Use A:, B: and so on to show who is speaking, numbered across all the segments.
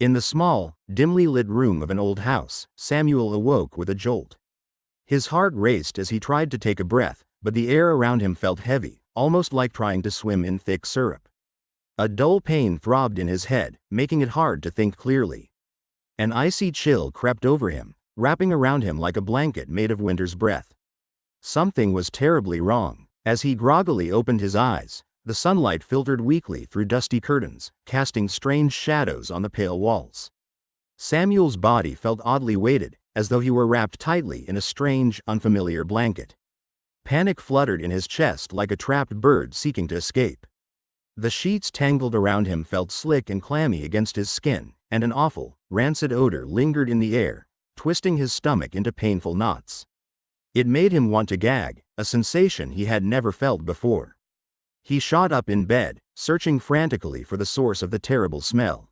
A: In the small, dimly lit room of an old house, Samuel awoke with a jolt. His heart raced as he tried to take a breath, but the air around him felt heavy, almost like trying to swim in thick syrup. A dull pain throbbed in his head, making it hard to think clearly. An icy chill crept over him, wrapping around him like a blanket made of winter's breath. Something was terribly wrong. As he groggily opened his eyes, the sunlight filtered weakly through dusty curtains, casting strange shadows on the pale walls. Samuel's body felt oddly weighted, as though he were wrapped tightly in a strange, unfamiliar blanket. Panic fluttered in his chest like a trapped bird seeking to escape. The sheets tangled around him felt slick and clammy against his skin, and an awful, rancid odor lingered in the air, twisting his stomach into painful knots. It made him want to gag, a sensation he had never felt before. He shot up in bed, searching frantically for the source of the terrible smell.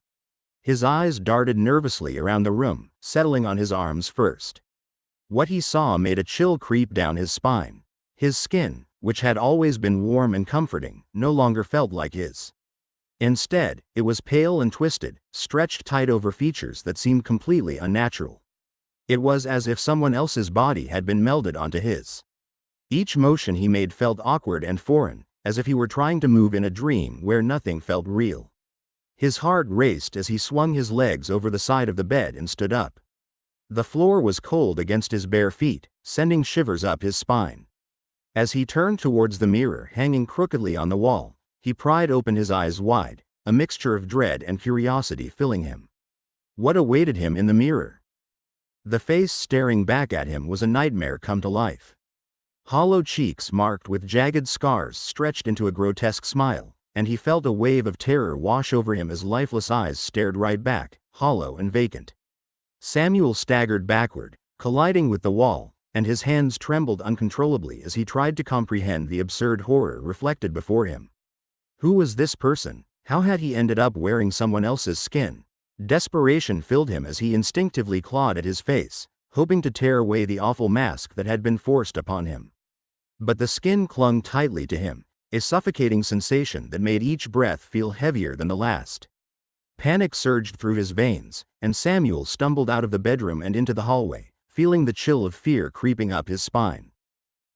A: His eyes darted nervously around the room, settling on his arms first. What he saw made a chill creep down his spine. His skin, which had always been warm and comforting, no longer felt like his. Instead, it was pale and twisted, stretched tight over features that seemed completely unnatural. It was as if someone else's body had been melded onto his. Each motion he made felt awkward and foreign, as if he were trying to move in a dream where nothing felt real. His heart raced as he swung his legs over the side of the bed and stood up. The floor was cold against his bare feet, sending shivers up his spine. As he turned towards the mirror hanging crookedly on the wall, he pried open his eyes wide, a mixture of dread and curiosity filling him. What awaited him in the mirror? The face staring back at him was a nightmare come to life. Hollow cheeks marked with jagged scars stretched into a grotesque smile, and he felt a wave of terror wash over him as lifeless eyes stared right back, hollow and vacant. Samuel staggered backward, colliding with the wall, and his hands trembled uncontrollably as he tried to comprehend the absurd horror reflected before him. Who was this person? How had he ended up wearing someone else's skin? Desperation filled him as he instinctively clawed at his face, hoping to tear away the awful mask that had been forced upon him. But the skin clung tightly to him, a suffocating sensation that made each breath feel heavier than the last. Panic surged through his veins, and Samuel stumbled out of the bedroom and into the hallway, feeling the chill of fear creeping up his spine.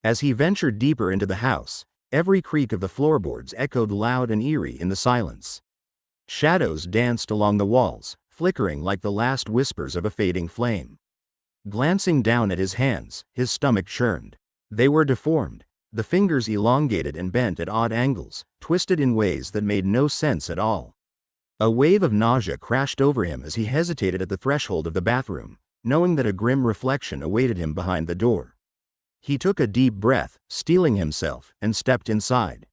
A: As he ventured deeper into the house, every creak of the floorboards echoed loud and eerie in the silence. Shadows danced along the walls, flickering like the last whispers of a fading flame. Glancing down at his hands, his stomach churned. They were deformed, the fingers elongated and bent at odd angles, twisted in ways that made no sense at all. A wave of nausea crashed over him as he hesitated at the threshold of the bathroom, knowing that a grim reflection awaited him behind the door. He took a deep breath, steeling himself, and stepped inside.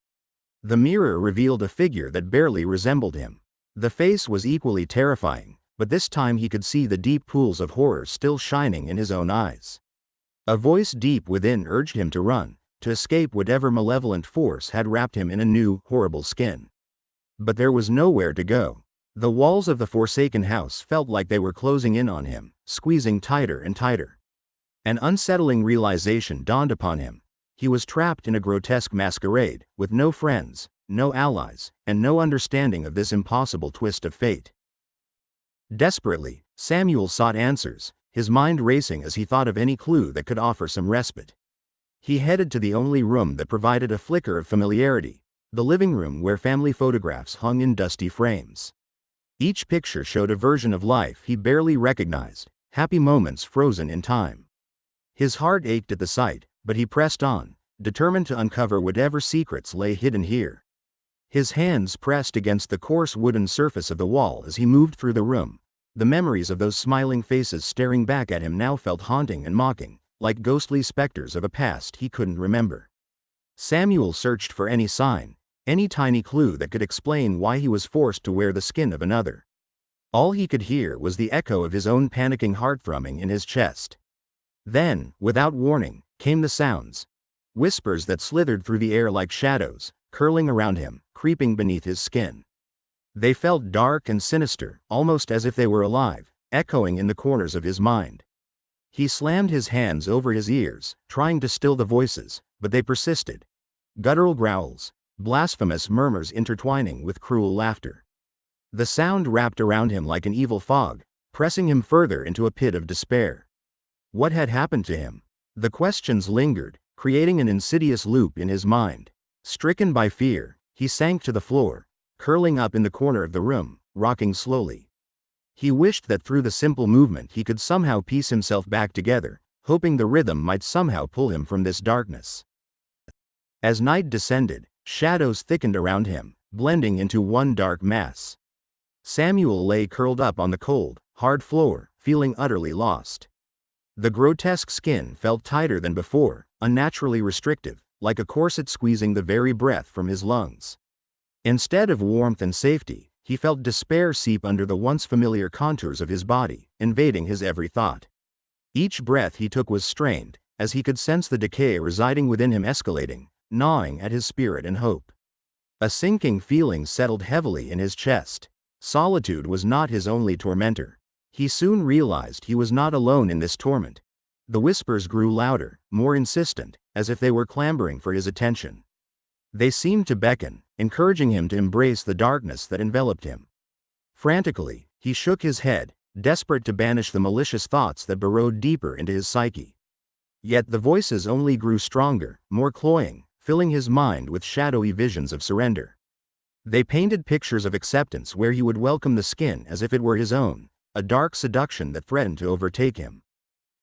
A: The mirror revealed a figure that barely resembled him. The face was equally terrifying, but this time he could see the deep pools of horror still shining in his own eyes. A voice deep within urged him to run, to escape whatever malevolent force had wrapped him in a new, horrible skin. But there was nowhere to go. The walls of the forsaken house felt like they were closing in on him, squeezing tighter and tighter. An unsettling realization dawned upon him. He was trapped in a grotesque masquerade, with no friends, no allies, and no understanding of this impossible twist of fate. Desperately, Samuel sought answers, his mind racing as he thought of any clue that could offer some respite. He headed to the only room that provided a flicker of familiarity, the living room where family photographs hung in dusty frames. Each picture showed a version of life he barely recognized, happy moments frozen in time. His heart ached at the sight, but he pressed on, determined to uncover whatever secrets lay hidden here. His hands pressed against the coarse wooden surface of the wall as he moved through the room. The memories of those smiling faces staring back at him now felt haunting and mocking, like ghostly specters of a past he couldn't remember. Samuel searched for any sign, any tiny clue that could explain why he was forced to wear the skin of another. All he could hear was the echo of his own panicking heart thrumming in his chest. Then, without warning, came the sounds. Whispers that slithered through the air like shadows, curling around him, creeping beneath his skin. They felt dark and sinister, almost as if they were alive, echoing in the corners of his mind. He slammed his hands over his ears, trying to still the voices, but they persisted. Guttural growls, blasphemous murmurs intertwining with cruel laughter. The sound wrapped around him like an evil fog, pressing him further into a pit of despair. What had happened to him? The questions lingered, creating an insidious loop in his mind. Stricken by fear, he sank to the floor, curling up in the corner of the room, rocking slowly. He wished that through the simple movement he could somehow piece himself back together, hoping the rhythm might somehow pull him from this darkness. As night descended, shadows thickened around him, blending into one dark mass. Samuel lay curled up on the cold, hard floor, feeling utterly lost. The grotesque skin felt tighter than before, unnaturally restrictive, like a corset squeezing the very breath from his lungs. Instead of warmth and safety, he felt despair seep under the once familiar contours of his body, invading his every thought. Each breath he took was strained, as he could sense the decay residing within him escalating, gnawing at his spirit and hope. A sinking feeling settled heavily in his chest. Solitude was not his only tormentor. He soon realized he was not alone in this torment. The whispers grew louder, more insistent, as if they were clamoring for his attention. They seemed to beckon, encouraging him to embrace the darkness that enveloped him. Frantically, he shook his head, desperate to banish the malicious thoughts that burrowed deeper into his psyche. Yet the voices only grew stronger, more cloying, filling his mind with shadowy visions of surrender. They painted pictures of acceptance where he would welcome the skin as if it were his own, a dark seduction that threatened to overtake him.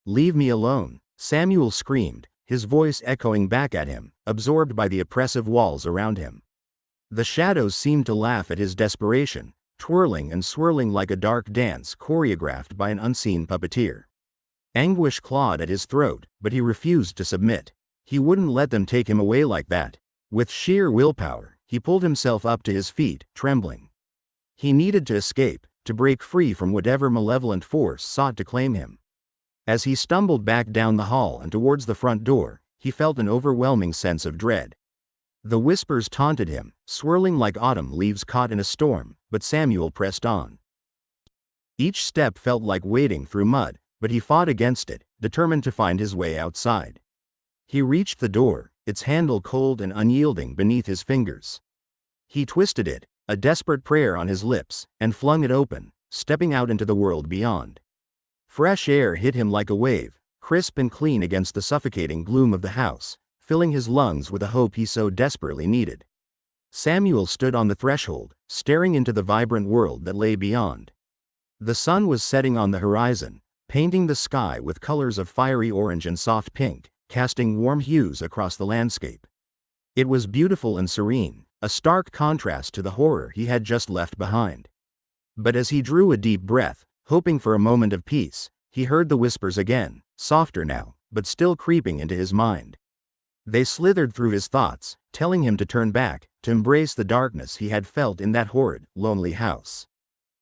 A: "Leave me alone," Samuel screamed, his voice echoing back at him, absorbed by the oppressive walls around him. The shadows seemed to laugh at his desperation, twirling and swirling like a dark dance choreographed by an unseen puppeteer. Anguish clawed at his throat, but he refused to submit. He wouldn't let them take him away like that. With sheer willpower, he pulled himself up to his feet, trembling. He needed to escape, to break free from whatever malevolent force sought to claim him. As he stumbled back down the hall and towards the front door, he felt an overwhelming sense of dread. The whispers taunted him, swirling like autumn leaves caught in a storm, but Samuel pressed on. Each step felt like wading through mud, but he fought against it, determined to find his way outside. He reached the door, its handle cold and unyielding beneath his fingers. He twisted it, a desperate prayer on his lips, and flung it open, stepping out into the world beyond. Fresh air hit him like a wave, crisp and clean against the suffocating gloom of the house, filling his lungs with a hope he so desperately needed. Samuel stood on the threshold, staring into the vibrant world that lay beyond. The sun was setting on the horizon, painting the sky with colors of fiery orange and soft pink, casting warm hues across the landscape. It was beautiful and serene, a stark contrast to the horror he had just left behind. But as he drew a deep breath, hoping for a moment of peace, he heard the whispers again, softer now, but still creeping into his mind. They slithered through his thoughts, telling him to turn back, to embrace the darkness he had felt in that horrid, lonely house.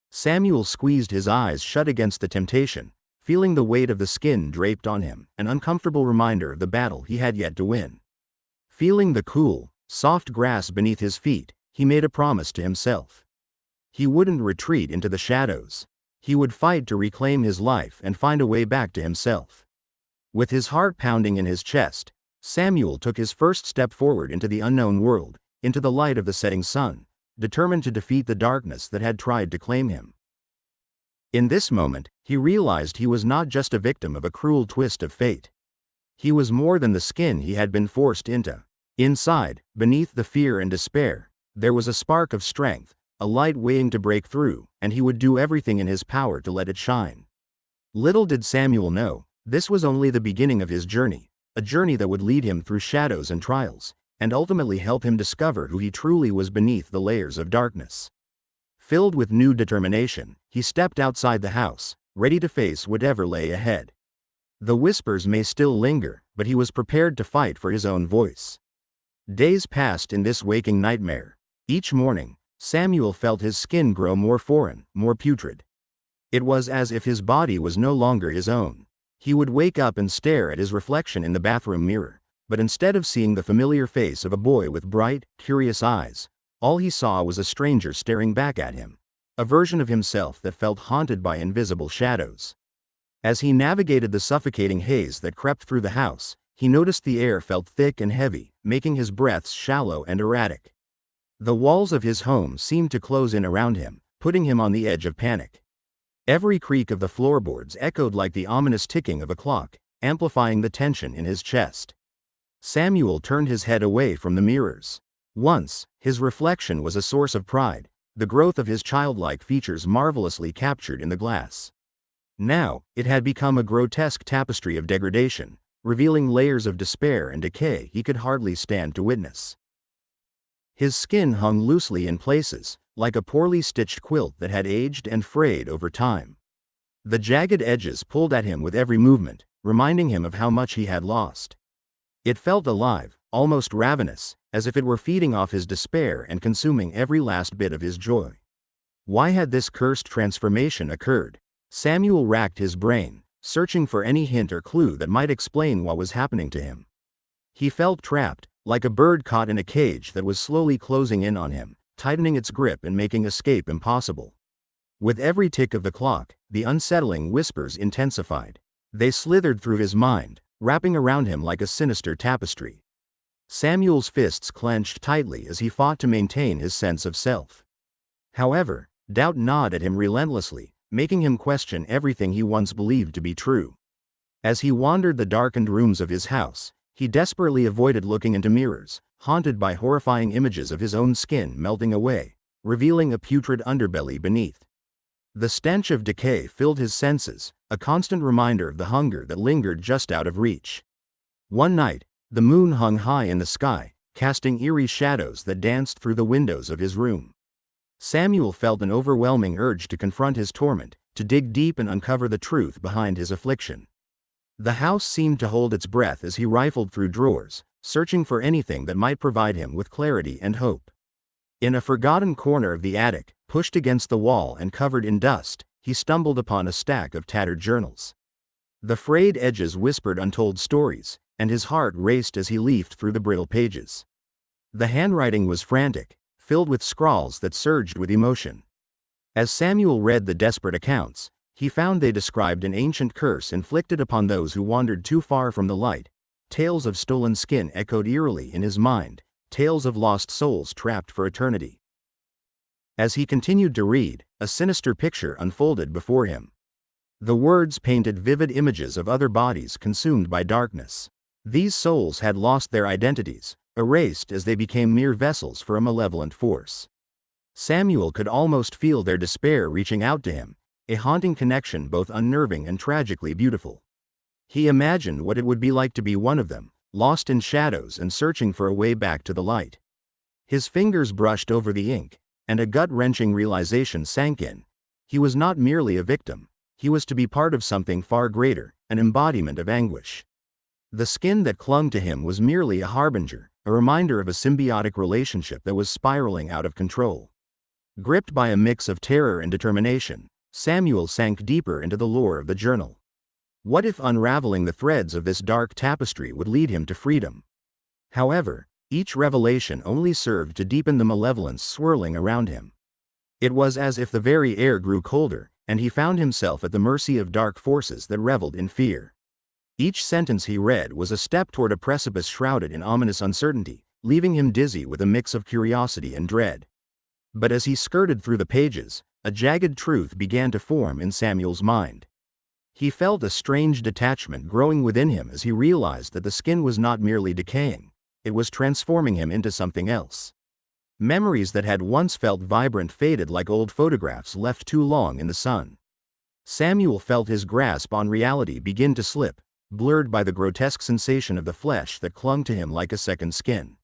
A: Samuel squeezed his eyes shut against the temptation, feeling the weight of the skin draped on him, an uncomfortable reminder of the battle he had yet to win. Feeling the cool, soft grass beneath his feet, he made a promise to himself. He wouldn't retreat into the shadows. He would fight to reclaim his life and find a way back to himself. With his heart pounding in his chest, Samuel took his first step forward into the unknown world, into the light of the setting sun, determined to defeat the darkness that had tried to claim him. In this moment, he realized he was not just a victim of a cruel twist of fate. He was more than the skin he had been forced into. Inside, beneath the fear and despair, there was a spark of strength, a light waiting to break through, and he would do everything in his power to let it shine. Little did Samuel know, this was only the beginning of his journey, a journey that would lead him through shadows and trials, and ultimately help him discover who he truly was beneath the layers of darkness. Filled with new determination, he stepped outside the house, ready to face whatever lay ahead. The whispers may still linger, but he was prepared to fight for his own voice. Days passed in this waking nightmare. Each morning, Samuel felt his skin grow more foreign, more putrid. It was as if his body was no longer his own. He would wake up and stare at his reflection in the bathroom mirror, but instead of seeing the familiar face of a boy with bright, curious eyes, all he saw was a stranger staring back at him, a version of himself that felt haunted by invisible shadows. As he navigated the suffocating haze that crept through the house, he noticed the air felt thick and heavy, making his breaths shallow and erratic. The walls of his home seemed to close in around him, putting him on the edge of panic. Every creak of the floorboards echoed like the ominous ticking of a clock, amplifying the tension in his chest. Samuel turned his head away from the mirrors. Once, his reflection was a source of pride, the growth of his childlike features marvelously captured in the glass. Now, it had become a grotesque tapestry of degradation, revealing layers of despair and decay he could hardly stand to witness. His skin hung loosely in places, like a poorly stitched quilt that had aged and frayed over time. The jagged edges pulled at him with every movement, reminding him of how much he had lost. It felt alive, almost ravenous, as if it were feeding off his despair and consuming every last bit of his joy. Why had this cursed transformation occurred? Samuel racked his brain, searching for any hint or clue that might explain what was happening to him. He felt trapped, like a bird caught in a cage that was slowly closing in on him, tightening its grip and making escape impossible. With every tick of the clock, the unsettling whispers intensified. They slithered through his mind, wrapping around him like a sinister tapestry. Samuel's fists clenched tightly as he fought to maintain his sense of self. However, doubt gnawed at him relentlessly, making him question everything he once believed to be true. As he wandered the darkened rooms of his house, he desperately avoided looking into mirrors, haunted by horrifying images of his own skin melting away, revealing a putrid underbelly beneath. The stench of decay filled his senses, a constant reminder of the hunger that lingered just out of reach. One night, the moon hung high in the sky, casting eerie shadows that danced through the windows of his room. Samuel felt an overwhelming urge to confront his torment, to dig deep and uncover the truth behind his affliction. The house seemed to hold its breath as he rifled through drawers, searching for anything that might provide him with clarity and hope. In a forgotten corner of the attic, pushed against the wall and covered in dust, he stumbled upon a stack of tattered journals. The frayed edges whispered untold stories, and his heart raced as he leafed through the brittle pages. The handwriting was frantic, filled with scrawls that surged with emotion. As Samuel read the desperate accounts, he found they described an ancient curse inflicted upon those who wandered too far from the light. Tales of stolen skin echoed eerily in his mind, tales of lost souls trapped for eternity. As he continued to read, a sinister picture unfolded before him. The words painted vivid images of other bodies consumed by darkness. These souls had lost their identities, erased as they became mere vessels for a malevolent force. Samuel could almost feel their despair reaching out to him, a haunting connection both unnerving and tragically beautiful. He imagined what it would be like to be one of them, lost in shadows and searching for a way back to the light. His fingers brushed over the ink, and a gut-wrenching realization sank in. He was not merely a victim, he was to be part of something far greater, an embodiment of anguish. The skin that clung to him was merely a harbinger, a reminder of a symbiotic relationship that was spiraling out of control. Gripped by a mix of terror and determination, Samuel sank deeper into the lore of the journal. What if unraveling the threads of this dark tapestry would lead him to freedom? However, each revelation only served to deepen the malevolence swirling around him. It was as if the very air grew colder, and he found himself at the mercy of dark forces that reveled in fear. Each sentence he read was a step toward a precipice shrouded in ominous uncertainty, leaving him dizzy with a mix of curiosity and dread. But as he skirted through the pages, a jagged truth began to form in Samuel's mind. He felt a strange detachment growing within him as he realized that the skin was not merely decaying, it was transforming him into something else. Memories that had once felt vibrant faded like old photographs left too long in the sun. Samuel felt his grasp on reality begin to slip, blurred by the grotesque sensation of the flesh that clung to him like a second skin.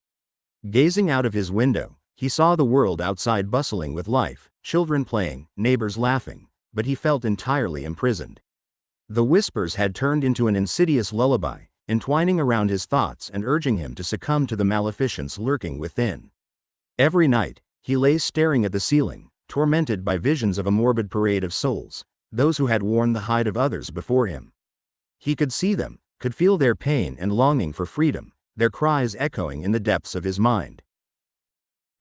A: Gazing out of his window, he saw the world outside bustling with life, children playing, neighbors laughing, but he felt entirely imprisoned. The whispers had turned into an insidious lullaby, entwining around his thoughts and urging him to succumb to the maleficence lurking within. Every night, he lay staring at the ceiling, tormented by visions of a morbid parade of souls, those who had worn the hide of others before him. He could see them, could feel their pain and longing for freedom, their cries echoing in the depths of his mind.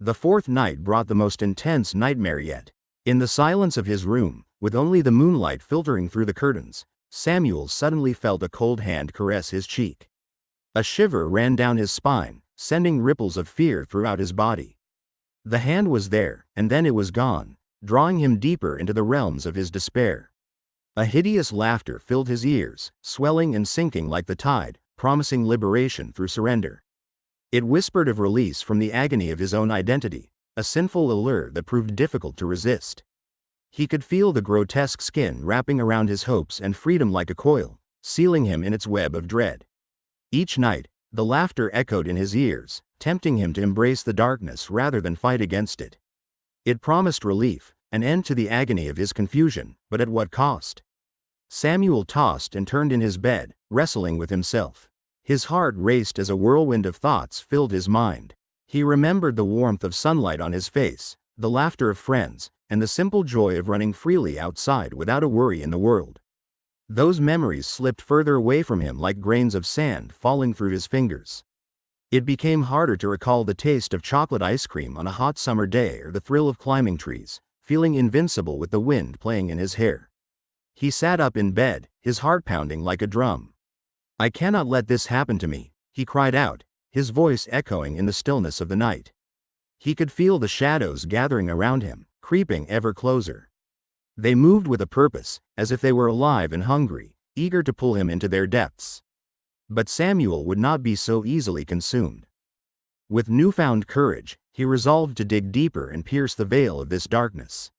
A: The fourth night brought the most intense nightmare yet. In the silence of his room, with only the moonlight filtering through the curtains, Samuel suddenly felt a cold hand caress his cheek. A shiver ran down his spine, sending ripples of fear throughout his body. The hand was there, and then it was gone, drawing him deeper into the realms of his despair. A hideous laughter filled his ears, swelling and sinking like the tide, promising liberation through surrender. It whispered of release from the agony of his own identity, a sinful allure that proved difficult to resist. He could feel the grotesque skin wrapping around his hopes and freedom like a coil, sealing him in its web of dread. Each night, the laughter echoed in his ears, tempting him to embrace the darkness rather than fight against it. It promised relief, an end to the agony of his confusion, but at what cost? Samuel tossed and turned in his bed, wrestling with himself. His heart raced as a whirlwind of thoughts filled his mind. He remembered the warmth of sunlight on his face, the laughter of friends, and the simple joy of running freely outside without a worry in the world. Those memories slipped further away from him like grains of sand falling through his fingers. It became harder to recall the taste of chocolate ice cream on a hot summer day or the thrill of climbing trees, feeling invincible with the wind playing in his hair. He sat up in bed, his heart pounding like a drum. "I cannot let this happen to me," he cried out, his voice echoing in the stillness of the night. He could feel the shadows gathering around him, creeping ever closer. They moved with a purpose, as if they were alive and hungry, eager to pull him into their depths. But Samuel would not be so easily consumed. With newfound courage, he resolved to dig deeper and pierce the veil of this darkness.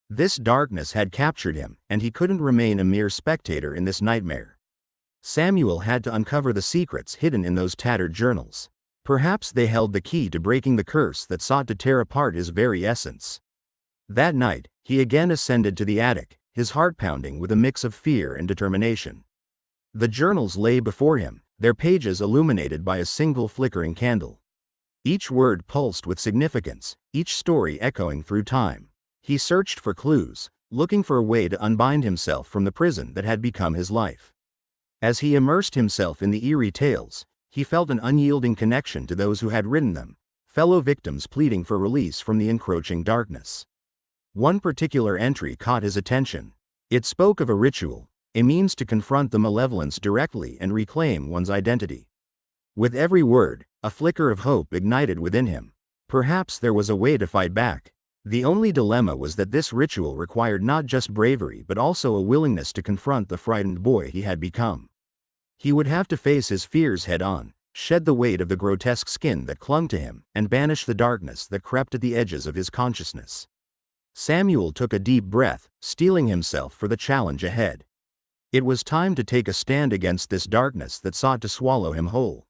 A: This darkness had captured him, and he couldn't remain a mere spectator in this nightmare. Samuel had to uncover the secrets hidden in those tattered journals. Perhaps they held the key to breaking the curse that sought to tear apart his very essence. That night, he again ascended to the attic, his heart pounding with a mix of fear and determination. The journals lay before him, their pages illuminated by a single flickering candle. Each word pulsed with significance, each story echoing through time. He searched for clues, looking for a way to unbind himself from the prison that had become his life. As he immersed himself in the eerie tales, he felt an unyielding connection to those who had written them, fellow victims pleading for release from the encroaching darkness. One particular entry caught his attention. It spoke of a ritual, a means to confront the malevolence directly and reclaim one's identity. With every word, a flicker of hope ignited within him. Perhaps there was a way to fight back. The only dilemma was that this ritual required not just bravery but also a willingness to confront the frightened boy he had become. He would have to face his fears head-on, shed the weight of the grotesque skin that clung to him, and banish the darkness that crept at the edges of his consciousness. Samuel took a deep breath, steeling himself for the challenge ahead. It was time to take a stand against this darkness that sought to swallow him whole.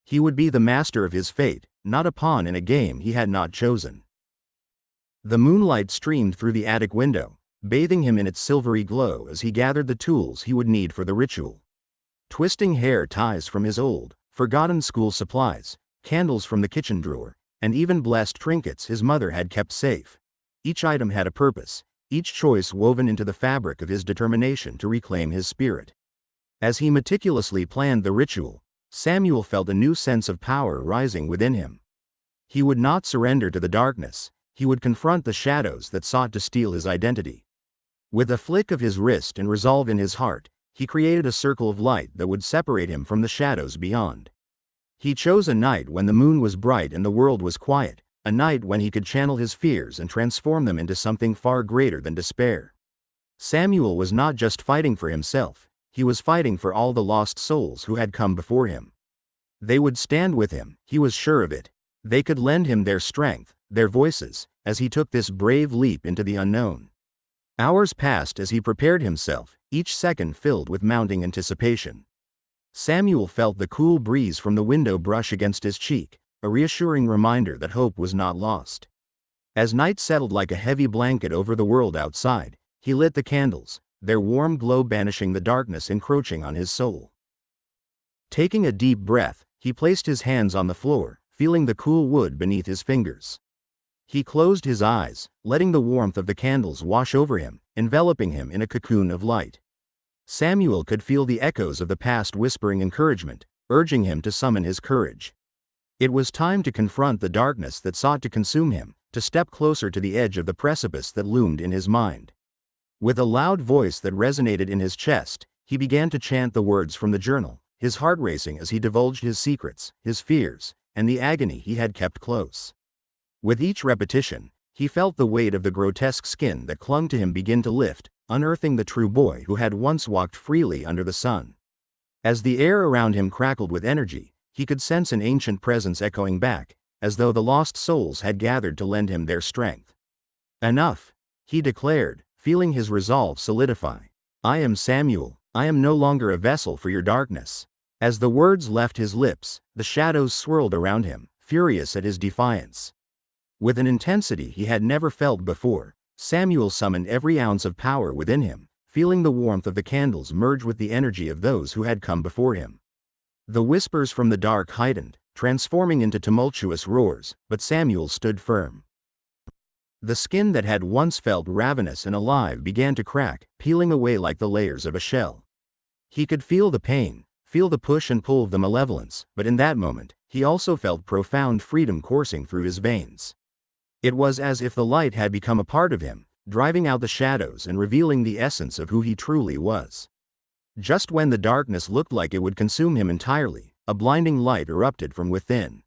A: He would be the master of his fate, not a pawn in a game he had not chosen. The moonlight streamed through the attic window, bathing him in its silvery glow as he gathered the tools he would need for the ritual. Twisting hair ties from his old, forgotten school supplies, candles from the kitchen drawer, and even blessed trinkets his mother had kept safe. Each item had a purpose, each choice woven into the fabric of his determination to reclaim his spirit. As he meticulously planned the ritual, Samuel felt a new sense of power rising within him. He would not surrender to the darkness, he would confront the shadows that sought to steal his identity. With a flick of his wrist and resolve in his heart, he created a circle of light that would separate him from the shadows beyond. He chose a night when the moon was bright and the world was quiet, a night when he could channel his fears and transform them into something far greater than despair. Samuel was not just fighting for himself, he was fighting for all the lost souls who had come before him. They would stand with him, he was sure of it. They could lend him their strength, their voices, as he took this brave leap into the unknown. Hours passed as he prepared himself, each second filled with mounting anticipation. Samuel felt the cool breeze from the window brush against his cheek, a reassuring reminder that hope was not lost. As night settled like a heavy blanket over the world outside, he lit the candles, their warm glow banishing the darkness encroaching on his soul. Taking a deep breath, he placed his hands on the floor, feeling the cool wood beneath his fingers. He closed his eyes, letting the warmth of the candles wash over him, enveloping him in a cocoon of light. Samuel could feel the echoes of the past whispering encouragement, urging him to summon his courage. It was time to confront the darkness that sought to consume him, to step closer to the edge of the precipice that loomed in his mind. With a loud voice that resonated in his chest, he began to chant the words from the journal, his heart racing as he divulged his secrets, his fears, and the agony he had kept close. With each repetition, He felt the weight of the grotesque skin that clung to him begin to lift, unearthing the true boy who had once walked freely under the sun. As the air around him crackled with energy, he could sense an ancient presence echoing back, as though the lost souls had gathered to lend him their strength. "Enough," he declared, feeling his resolve solidify. "I am Samuel, I am no longer a vessel for your darkness." As the words left his lips, the shadows swirled around him, furious at his defiance. With an intensity he had never felt before, Samuel summoned every ounce of power within him, feeling the warmth of the candles merge with the energy of those who had come before him. The whispers from the dark heightened, transforming into tumultuous roars, but Samuel stood firm. The skin that had once felt ravenous and alive began to crack, peeling away like the layers of a shell. He could feel the pain, feel the push and pull of the malevolence, but in that moment, he also felt profound freedom coursing through his veins. It was as if the light had become a part of him, driving out the shadows and revealing the essence of who he truly was. Just when the darkness looked like it would consume him entirely, a blinding light erupted from within.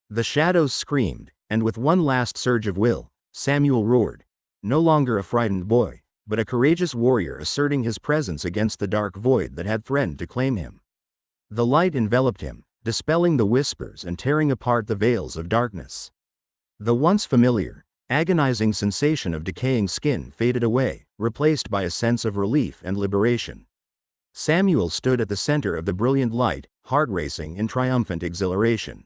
A: The shadows screamed, and with one last surge of will, Samuel roared, no longer a frightened boy, but a courageous warrior asserting his presence against the dark void that had threatened to claim him. The light enveloped him, dispelling the whispers and tearing apart the veils of darkness. The once familiar, agonizing sensation of decaying skin faded away, replaced by a sense of relief and liberation. Samuel stood at the center of the brilliant light, heart racing in triumphant exhilaration.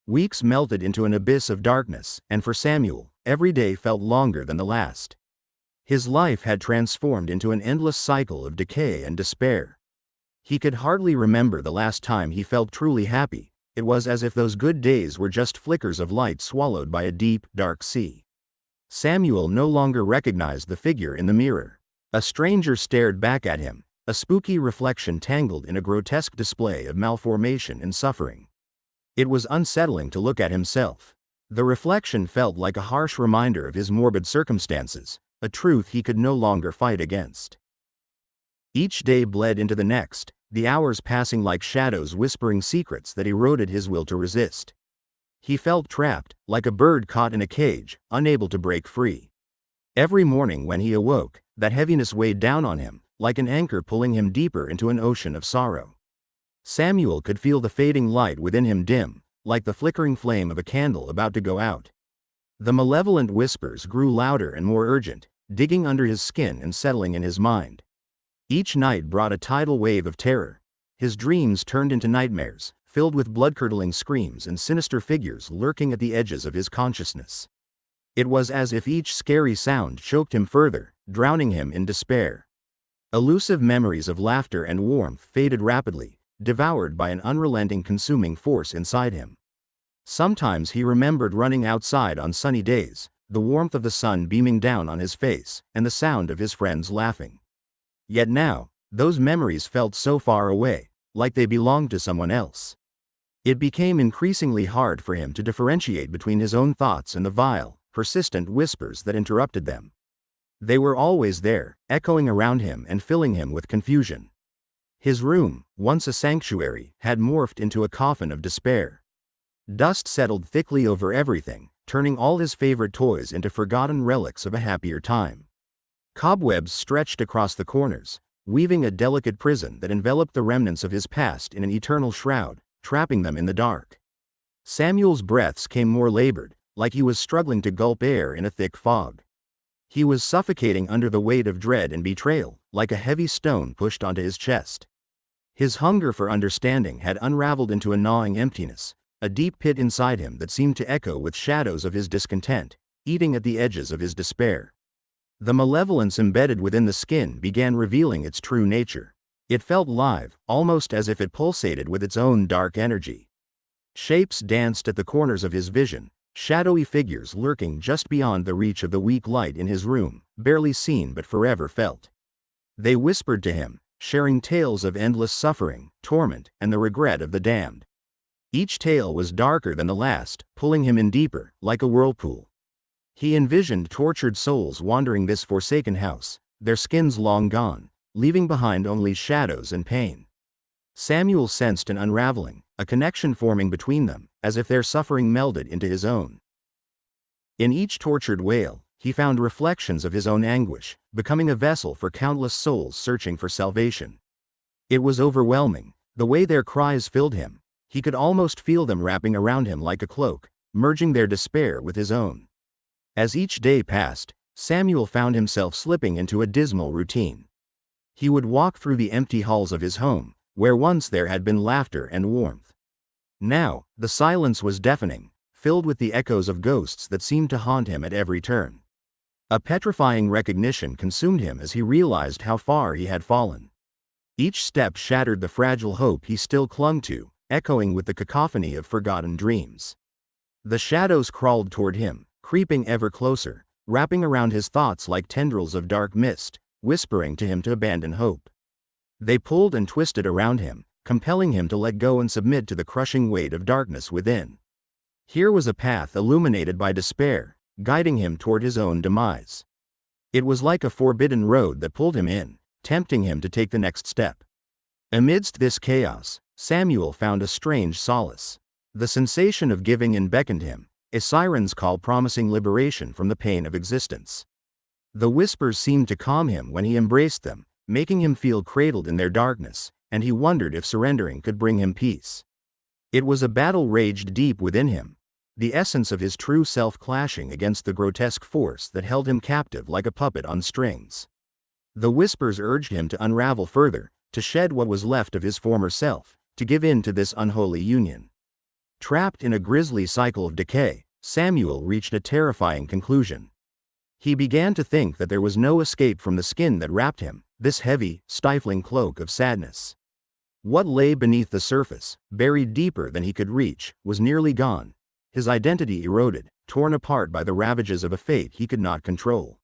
A: Weeks melted into an abyss of darkness, and for Samuel, every day felt longer than the last. His life had transformed into an endless cycle of decay and despair. He could hardly remember the last time he felt truly happy. It was as if those good days were just flickers of light swallowed by a deep, dark sea. Samuel no longer recognized the figure in the mirror. A stranger stared back at him, a spooky reflection tangled in a grotesque display of malformation and suffering. It was unsettling to look at himself. The reflection felt like a harsh reminder of his morbid circumstances, a truth he could no longer fight against. Each day bled into the next, the hours passing like shadows whispering secrets that eroded his will to resist. He felt trapped, like a bird caught in a cage, unable to break free. Every morning when he awoke, that heaviness weighed down on him, like an anchor pulling him deeper into an ocean of sorrow. Samuel could feel the fading light within him dim, like the flickering flame of a candle about to go out. The malevolent whispers grew louder and more urgent, digging under his skin and settling in his mind. Each night brought a tidal wave of terror. His dreams turned into nightmares, filled with blood-curdling screams and sinister figures lurking at the edges of his consciousness. It was as if each scary sound choked him further, drowning him in despair. Elusive memories of laughter and warmth faded rapidly, devoured by an unrelenting consuming force inside him. Sometimes he remembered running outside on sunny days, the warmth of the sun beaming down on his face, and the sound of his friends laughing. Yet now, those memories felt so far away, like they belonged to someone else. It became increasingly hard for him to differentiate between his own thoughts and the vile, persistent whispers that interrupted them. They were always there, echoing around him and filling him with confusion. His room, once a sanctuary, had morphed into a coffin of despair. Dust settled thickly over everything, turning all his favorite toys into forgotten relics of a happier time. Cobwebs stretched across the corners, weaving a delicate prison that enveloped the remnants of his past in an eternal shroud, trapping them in the dark. Samuel's breaths came more labored, like he was struggling to gulp air in a thick fog. He was suffocating under the weight of dread and betrayal, like a heavy stone pushed onto his chest. His hunger for understanding had unraveled into a gnawing emptiness, a deep pit inside him that seemed to echo with shadows of his discontent, eating at the edges of his despair. The malevolence embedded within the skin began revealing its true nature. It felt live, almost as if it pulsated with its own dark energy. Shapes danced at the corners of his vision, shadowy figures lurking just beyond the reach of the weak light in his room, barely seen but forever felt. They whispered to him, sharing tales of endless suffering, torment, and the regret of the damned. Each tale was darker than the last, pulling him in deeper, like a whirlpool. He envisioned tortured souls wandering this forsaken house, their skins long gone, leaving behind only shadows and pain. Samuel sensed an unraveling, a connection forming between them, as if their suffering melded into his own. In each tortured wail, he found reflections of his own anguish, becoming a vessel for countless souls searching for salvation. It was overwhelming, the way their cries filled him. He could almost feel them wrapping around him like a cloak, merging their despair with his own. As each day passed, Samuel found himself slipping into a dismal routine. He would walk through the empty halls of his home, where once there had been laughter and warmth. Now, the silence was deafening, filled with the echoes of ghosts that seemed to haunt him at every turn. A petrifying recognition consumed him as he realized how far he had fallen. Each step shattered the fragile hope he still clung to, echoing with the cacophony of forgotten dreams. The shadows crawled toward him, creeping ever closer, wrapping around his thoughts like tendrils of dark mist, whispering to him to abandon hope. They pulled and twisted around him, compelling him to let go and submit to the crushing weight of darkness within. Here was a path illuminated by despair, guiding him toward his own demise. It was like a forbidden road that pulled him in, tempting him to take the next step. Amidst this chaos, Samuel found a strange solace. The sensation of giving in beckoned him, a siren's call promising liberation from the pain of existence. The whispers seemed to calm him when he embraced them, making him feel cradled in their darkness, and he wondered if surrendering could bring him peace. It was a battle raged deep within him, the essence of his true self clashing against the grotesque force that held him captive like a puppet on strings. The whispers urged him to unravel further, to shed what was left of his former self, to give in to this unholy union. Trapped in a grisly cycle of decay, Samuel reached a terrifying conclusion. He began to think that there was no escape from the skin that wrapped him, this heavy, stifling cloak of sadness. What lay beneath the surface, buried deeper than he could reach, was nearly gone, his identity eroded, torn apart by the ravages of a fate he could not control.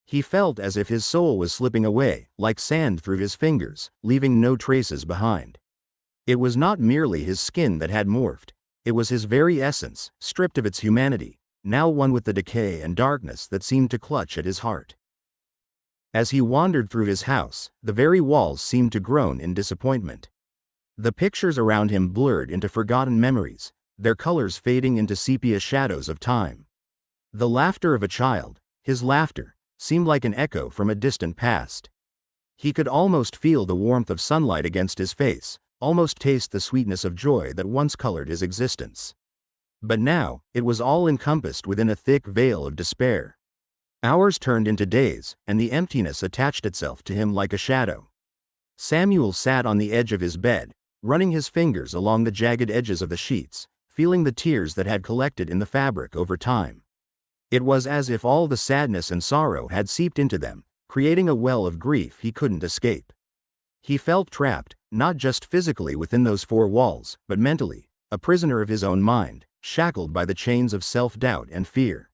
A: He felt as if his soul was slipping away, like sand through his fingers, leaving no traces behind. It was not merely his skin that had morphed, it was his very essence, stripped of its humanity, now one with the decay and darkness that seemed to clutch at his heart. As he wandered through his house, the very walls seemed to groan in disappointment. The pictures around him blurred into forgotten memories, their colors fading into sepia shadows of time. The laughter of a child, his laughter, seemed like an echo from a distant past. He could almost feel the warmth of sunlight against his face, almost taste the sweetness of joy that once colored his existence. But now, it was all encompassed within a thick veil of despair. Hours turned into days, and the emptiness attached itself to him like a shadow. Samuel sat on the edge of his bed, running his fingers along the jagged edges of the sheets, feeling the tears that had collected in the fabric over time. It was as if all the sadness and sorrow had seeped into them, creating a well of grief he couldn't escape. He felt trapped, not just physically within those four walls, but mentally, a prisoner of his own mind, shackled by the chains of self-doubt and fear.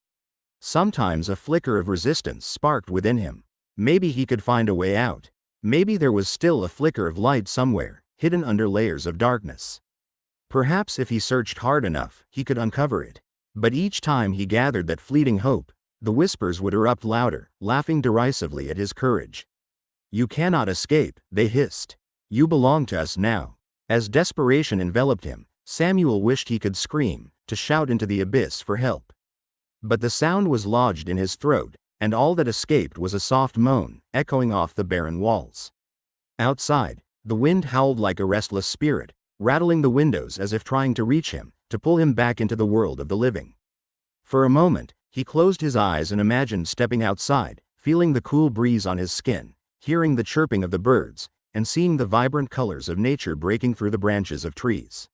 A: Sometimes a flicker of resistance sparked within him. Maybe he could find a way out. Maybe there was still a flicker of light somewhere, hidden under layers of darkness. Perhaps if he searched hard enough, he could uncover it. But each time he gathered that fleeting hope, the whispers would erupt louder, laughing derisively at his courage. "You cannot escape," they hissed. "You belong to us now." As desperation enveloped him, Samuel wished he could scream, to shout into the abyss for help. But the sound was lodged in his throat, and all that escaped was a soft moan, echoing off the barren walls. Outside, the wind howled like a restless spirit, rattling the windows as if trying to reach him, to pull him back into the world of the living. For a moment, he closed his eyes and imagined stepping outside, feeling the cool breeze on his skin, hearing the chirping of the birds, and seeing the vibrant colors of nature breaking through the branches of trees.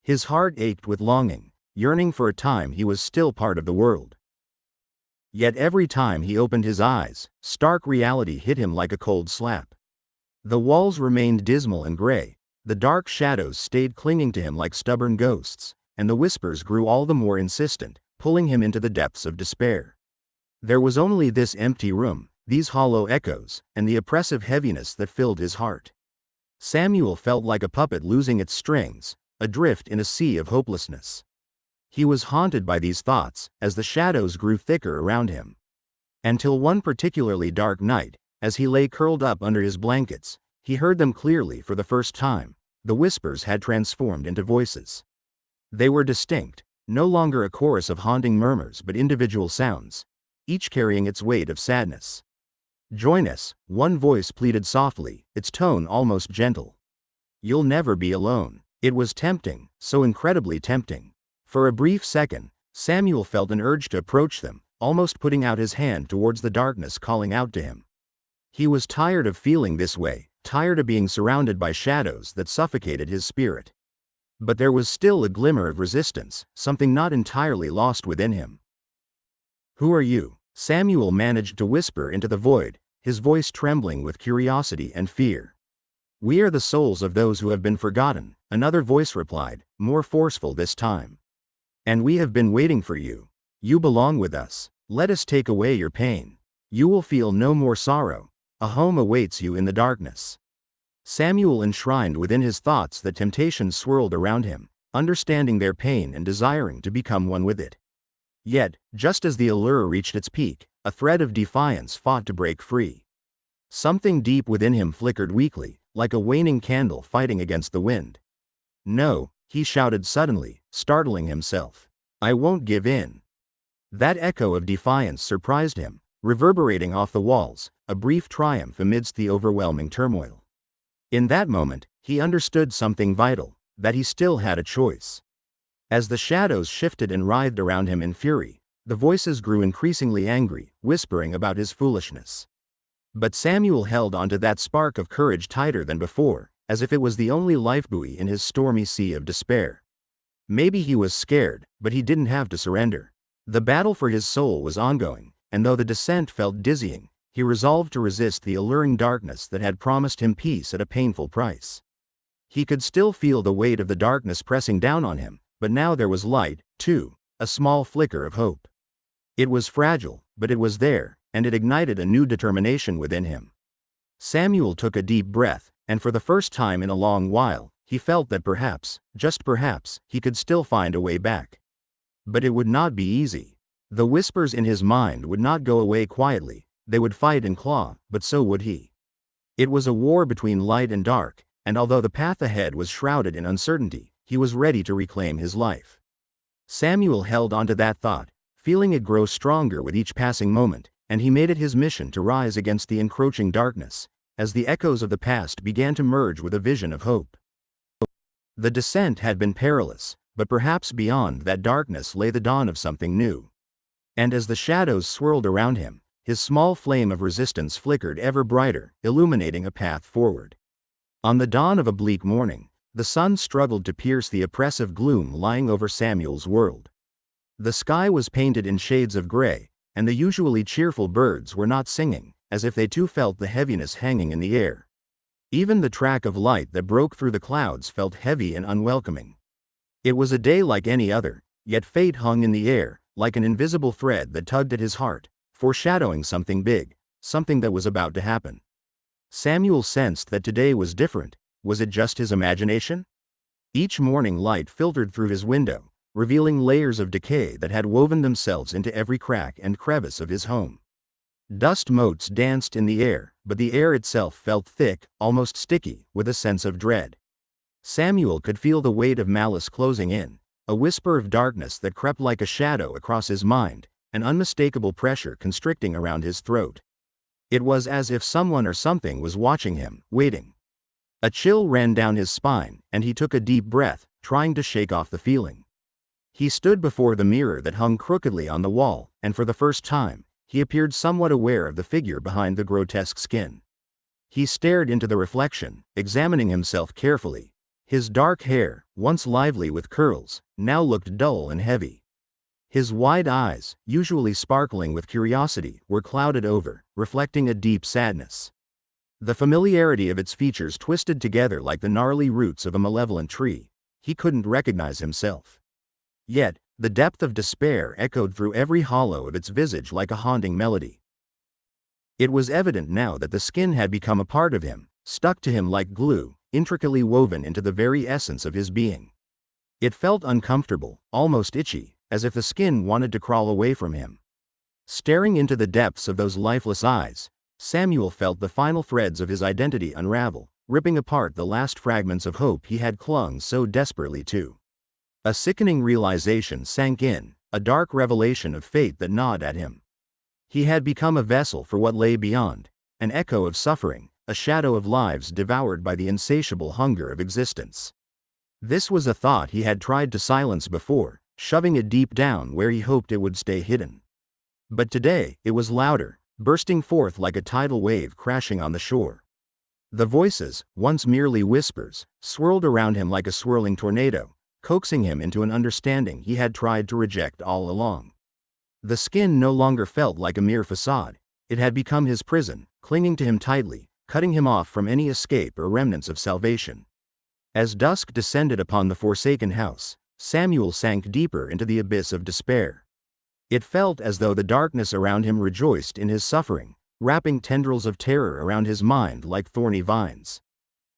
A: His heart ached with longing, yearning for a time he was still part of the world. Yet every time he opened his eyes, stark reality hit him like a cold slap. The walls remained dismal and gray, the dark shadows stayed clinging to him like stubborn ghosts, and the whispers grew all the more insistent, pulling him into the depths of despair. There was only this empty room, these hollow echoes, and the oppressive heaviness that filled his heart. Samuel felt like a puppet losing its strings, adrift in a sea of hopelessness. He was haunted by these thoughts, as the shadows grew thicker around him. Until one particularly dark night, as he lay curled up under his blankets, he heard them clearly for the first time. The whispers had transformed into voices. They were distinct, no longer a chorus of haunting murmurs but individual sounds, each carrying its weight of sadness. "Join us," one voice pleaded softly, its tone almost gentle. "You'll never be alone." It was tempting, so incredibly tempting. For a brief second, Samuel felt an urge to approach them, almost putting out his hand towards the darkness calling out to him. He was tired of feeling this way, tired of being surrounded by shadows that suffocated his spirit. But there was still a glimmer of resistance, something not entirely lost within him. "Who are you?" Samuel managed to whisper into the void, his voice trembling with curiosity and fear. "We are the souls of those who have been forgotten," another voice replied, more forceful this time. "And we have been waiting for you. You belong with us. Let us take away your pain. You will feel no more sorrow. A home awaits you in the darkness." Samuel enshrined within his thoughts that temptation swirled around him, understanding their pain and desiring to become one with it. Yet, just as the allure reached its peak, a thread of defiance fought to break free. Something deep within him flickered weakly, like a waning candle fighting against the wind. "No," he shouted suddenly, startling himself. "I won't give in." That echo of defiance surprised him, reverberating off the walls, a brief triumph amidst the overwhelming turmoil. In that moment, he understood something vital, that he still had a choice. As the shadows shifted and writhed around him in fury, the voices grew increasingly angry, whispering about his foolishness. But Samuel held onto that spark of courage tighter than before, as if it was the only lifebuoy in his stormy sea of despair. Maybe he was scared, but he didn't have to surrender. The battle for his soul was ongoing, and though the descent felt dizzying, he resolved to resist the alluring darkness that had promised him peace at a painful price. He could still feel the weight of the darkness pressing down on him, but now there was light, too, a small flicker of hope. It was fragile, but it was there, and it ignited a new determination within him. Samuel took a deep breath, and for the first time in a long while, he felt that perhaps, just perhaps, he could still find a way back. But it would not be easy. The whispers in his mind would not go away quietly. They would fight and claw, but so would he. It was a war between light and dark, and although the path ahead was shrouded in uncertainty, he was ready to reclaim his life. Samuel held onto that thought, feeling it grow stronger with each passing moment, and he made it his mission to rise against the encroaching darkness, as the echoes of the past began to merge with a vision of hope. The descent had been perilous, but perhaps beyond that darkness lay the dawn of something new. And as the shadows swirled around him, his small flame of resistance flickered ever brighter, illuminating a path forward. On the dawn of a bleak morning, the sun struggled to pierce the oppressive gloom lying over Samuel's world. The sky was painted in shades of gray, and the usually cheerful birds were not singing, as if they too felt the heaviness hanging in the air. Even the track of light that broke through the clouds felt heavy and unwelcoming. It was a day like any other, yet fate hung in the air, like an invisible thread that tugged at his heart, foreshadowing something big, something that was about to happen. Samuel sensed that today was different. Was it just his imagination? Each morning light filtered through his window, revealing layers of decay that had woven themselves into every crack and crevice of his home. Dust motes danced in the air, but the air itself felt thick, almost sticky, with a sense of dread. Samuel could feel the weight of malice closing in, a whisper of darkness that crept like a shadow across his mind, an unmistakable pressure constricting around his throat. It was as if someone or something was watching him, waiting. A chill ran down his spine, and he took a deep breath, trying to shake off the feeling. He stood before the mirror that hung crookedly on the wall, and for the first time, he appeared somewhat aware of the figure behind the grotesque skin. He stared into the reflection, examining himself carefully. His dark hair, once lively with curls, now looked dull and heavy. His wide eyes, usually sparkling with curiosity, were clouded over, reflecting a deep sadness. The familiarity of its features twisted together like the gnarly roots of a malevolent tree. He couldn't recognize himself. Yet, the depth of despair echoed through every hollow of its visage like a haunting melody. It was evident now that the skin had become a part of him, stuck to him like glue, intricately woven into the very essence of his being. It felt uncomfortable, almost itchy, as if the skin wanted to crawl away from him. Staring into the depths of those lifeless eyes, Samuel felt the final threads of his identity unravel, ripping apart the last fragments of hope he had clung so desperately to. A sickening realization sank in, a dark revelation of fate that gnawed at him. He had become a vessel for what lay beyond, an echo of suffering, a shadow of lives devoured by the insatiable hunger of existence. This was a thought he had tried to silence before, shoving it deep down where he hoped it would stay hidden. But today, it was louder, bursting forth like a tidal wave crashing on the shore. The voices, once merely whispers, swirled around him like a swirling tornado, coaxing him into an understanding he had tried to reject all along. The skin no longer felt like a mere facade. It had become his prison, clinging to him tightly, cutting him off from any escape or remnants of salvation. As dusk descended upon the forsaken house, Samuel sank deeper into the abyss of despair. It felt as though the darkness around him rejoiced in his suffering, wrapping tendrils of terror around his mind like thorny vines.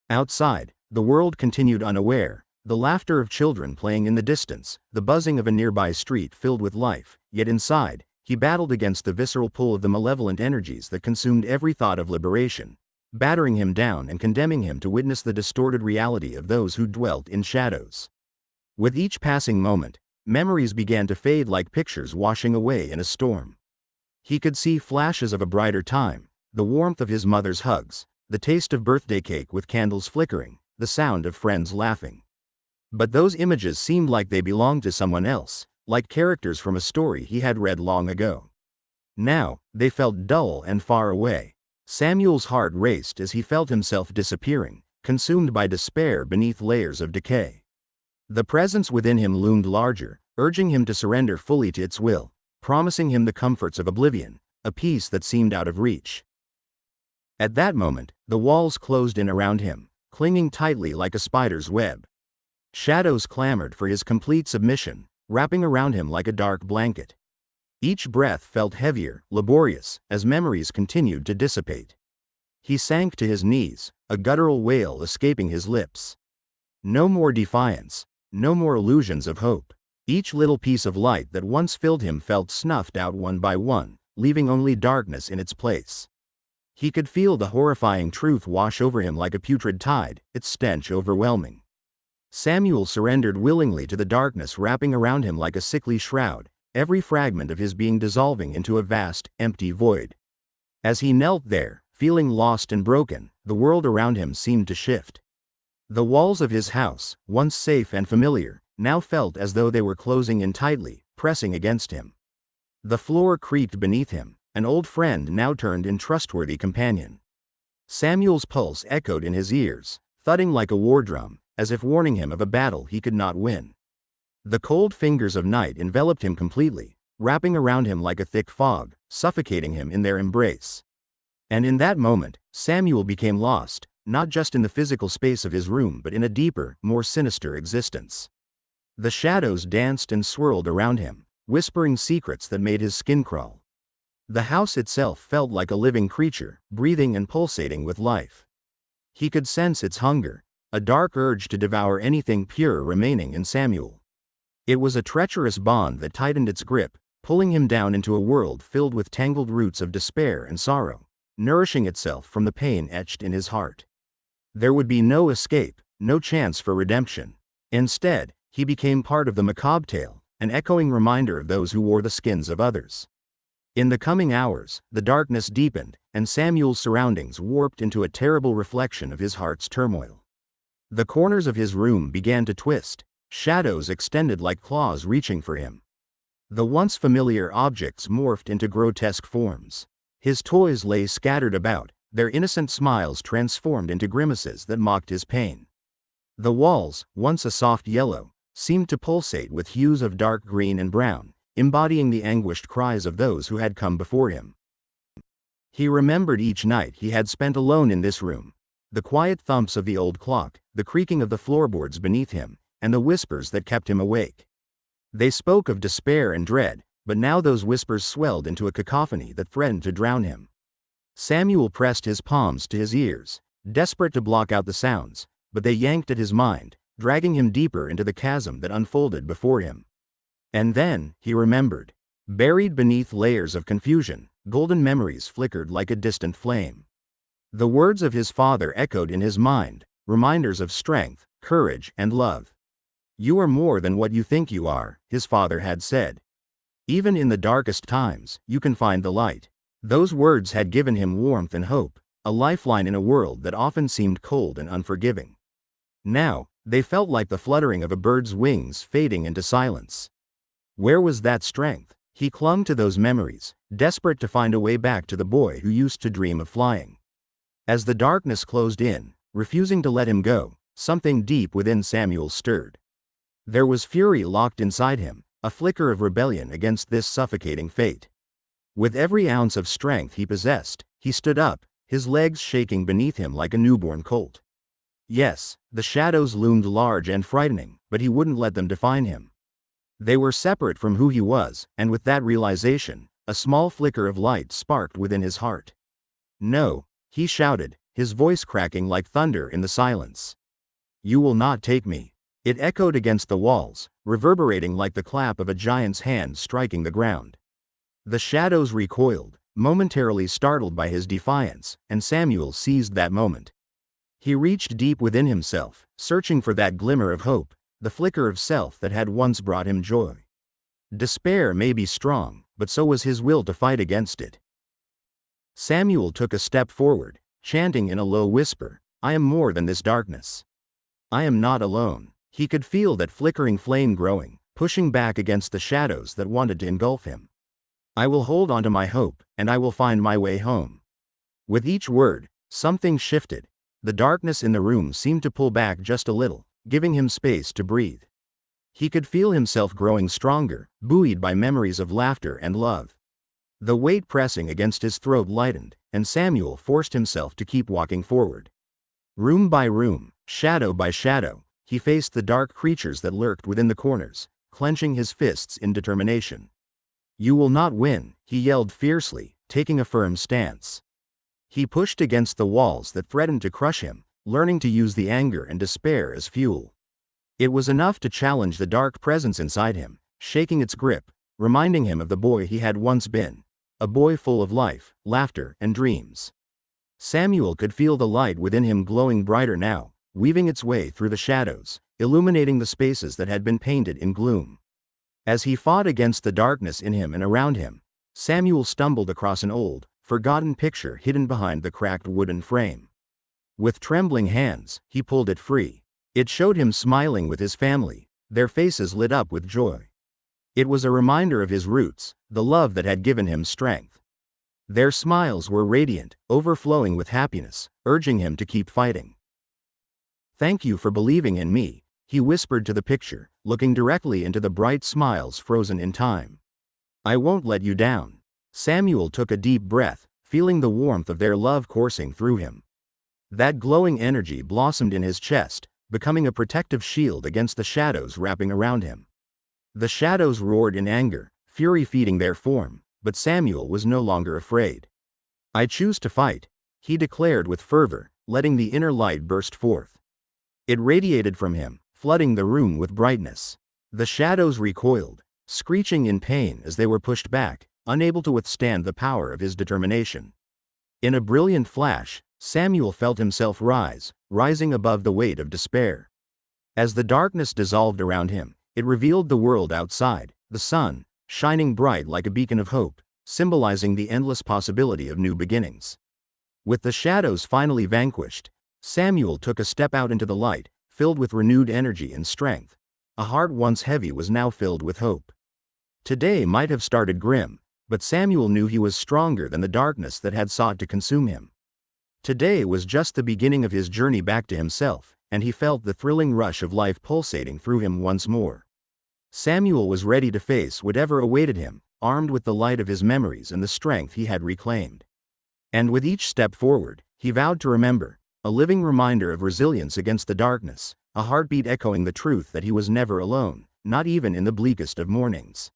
A: Outside, the world continued unaware, the laughter of children playing in the distance, the buzzing of a nearby street filled with life, yet inside, he battled against the visceral pull of the malevolent energies that consumed every thought of liberation, battering him down and condemning him to witness the distorted reality of those who dwelt in shadows. With each passing moment, memories began to fade like pictures washing away in a storm. He could see flashes of a brighter time, the warmth of his mother's hugs, the taste of birthday cake with candles flickering, the sound of friends laughing. But those images seemed like they belonged to someone else, like characters from a story he had read long ago. Now, they felt dull and far away. Samuel's heart raced as he felt himself disappearing, consumed by despair beneath layers of decay. The presence within him loomed larger, urging him to surrender fully to its will, promising him the comforts of oblivion, a peace that seemed out of reach. At that moment, the walls closed in around him, clinging tightly like a spider's web. Shadows clamored for his complete submission, wrapping around him like a dark blanket. Each breath felt heavier, laborious, as memories continued to dissipate. He sank to his knees, a guttural wail escaping his lips. No more defiance, no more illusions of hope. Each little piece of light that once filled him felt snuffed out one by one, leaving only darkness in its place. He could feel the horrifying truth wash over him like a putrid tide, its stench overwhelming. Samuel surrendered willingly to the darkness wrapping around him like a sickly shroud, every fragment of his being dissolving into a vast, empty void. As he knelt there, feeling lost and broken, the world around him seemed to shift. The walls of his house, once safe and familiar, now felt as though they were closing in tightly, pressing against him. The floor creaked beneath him, an old friend now turned into trustworthy companion. Samuel's pulse echoed in his ears, thudding like a war drum, as if warning him of a battle he could not win. The cold fingers of night enveloped him completely, wrapping around him like a thick fog, suffocating him in their embrace. And in that moment, Samuel became lost, not just in the physical space of his room but in a deeper, more sinister existence. The shadows danced and swirled around him, whispering secrets that made his skin crawl. The house itself felt like a living creature, breathing and pulsating with life. He could sense its hunger, a dark urge to devour anything pure remaining in Samuel. It was a treacherous bond that tightened its grip, pulling him down into a world filled with tangled roots of despair and sorrow, nourishing itself from the pain etched in his heart. There would be no escape, no chance for redemption. Instead, he became part of the macabre tale, an echoing reminder of those who wore the skins of others. In the coming hours, the darkness deepened, and Samuel's surroundings warped into a terrible reflection of his heart's turmoil. The corners of his room began to twist, shadows extended like claws reaching for him. The once familiar objects morphed into grotesque forms. His toys lay scattered about, their innocent smiles transformed into grimaces that mocked his pain. The walls, once a soft yellow, seemed to pulsate with hues of dark green and brown, embodying the anguished cries of those who had come before him. He remembered each night he had spent alone in this room, the quiet thumps of the old clock, the creaking of the floorboards beneath him, and the whispers that kept him awake. They spoke of despair and dread, but now those whispers swelled into a cacophony that threatened to drown him. Samuel pressed his palms to his ears, desperate to block out the sounds, but they yanked at his mind, dragging him deeper into the chasm that unfolded before him. And then, he remembered. Buried beneath layers of confusion, golden memories flickered like a distant flame. The words of his father echoed in his mind, reminders of strength, courage, and love. "You are more than what you think you are," his father had said. "Even in the darkest times, you can find the light." Those words had given him warmth and hope, a lifeline in a world that often seemed cold and unforgiving. Now, they felt like the fluttering of a bird's wings fading into silence. Where was that strength? He clung to those memories, desperate to find a way back to the boy who used to dream of flying. As the darkness closed in, refusing to let him go, something deep within Samuel stirred. There was fury locked inside him, a flicker of rebellion against this suffocating fate. With every ounce of strength he possessed, he stood up, his legs shaking beneath him like a newborn colt. Yes, the shadows loomed large and frightening, but he wouldn't let them define him. They were separate from who he was, and with that realization, a small flicker of light sparked within his heart. "No," he shouted, his voice cracking like thunder in the silence. "You will not take me." It echoed against the walls, reverberating like the clap of a giant's hand striking the ground. The shadows recoiled, momentarily startled by his defiance, and Samuel seized that moment. He reached deep within himself, searching for that glimmer of hope, the flicker of self that had once brought him joy. Despair may be strong, but so was his will to fight against it. Samuel took a step forward, chanting in a low whisper, "I am more than this darkness. I am not alone." He could feel that flickering flame growing, pushing back against the shadows that wanted to engulf him. "I will hold on to my hope, and I will find my way home." With each word, something shifted. The darkness in the room seemed to pull back just a little, giving him space to breathe. He could feel himself growing stronger, buoyed by memories of laughter and love. The weight pressing against his throat lightened, and Samuel forced himself to keep walking forward. Room by room, shadow by shadow, he faced the dark creatures that lurked within the corners, clenching his fists in determination. "You will not win," he yelled fiercely, taking a firm stance. He pushed against the walls that threatened to crush him, learning to use the anger and despair as fuel. It was enough to challenge the dark presence inside him, shaking its grip, reminding him of the boy he had once been, a boy full of life, laughter, and dreams. Samuel could feel the light within him glowing brighter now, weaving its way through the shadows, illuminating the spaces that had been painted in gloom. As he fought against the darkness in him and around him, Samuel stumbled across an old, forgotten picture hidden behind the cracked wooden frame. With trembling hands, he pulled it free. It showed him smiling with his family, their faces lit up with joy. It was a reminder of his roots, the love that had given him strength. Their smiles were radiant, overflowing with happiness, urging him to keep fighting. "Thank you for believing in me," he whispered to the picture, looking directly into the bright smiles frozen in time. "I won't let you down." Samuel took a deep breath, feeling the warmth of their love coursing through him. That glowing energy blossomed in his chest, becoming a protective shield against the shadows wrapping around him. The shadows roared in anger, fury feeding their form, but Samuel was no longer afraid. "I choose to fight," he declared with fervor, letting the inner light burst forth. It radiated from him, flooding the room with brightness. The shadows recoiled, screeching in pain as they were pushed back, unable to withstand the power of his determination. In a brilliant flash, Samuel felt himself rising above the weight of despair. As the darkness dissolved around him, it revealed the world outside, the sun, shining bright like a beacon of hope, symbolizing the endless possibility of new beginnings. With the shadows finally vanquished, Samuel took a step out into the light, filled with renewed energy and strength. A heart once heavy was now filled with hope. Today might have started grim, but Samuel knew he was stronger than the darkness that had sought to consume him. Today was just the beginning of his journey back to himself, and he felt the thrilling rush of life pulsating through him once more. Samuel was ready to face whatever awaited him, armed with the light of his memories and the strength he had reclaimed. And with each step forward, he vowed to remember, a living reminder of resilience against the darkness, a heartbeat echoing the truth that he was never alone, not even in the bleakest of mornings.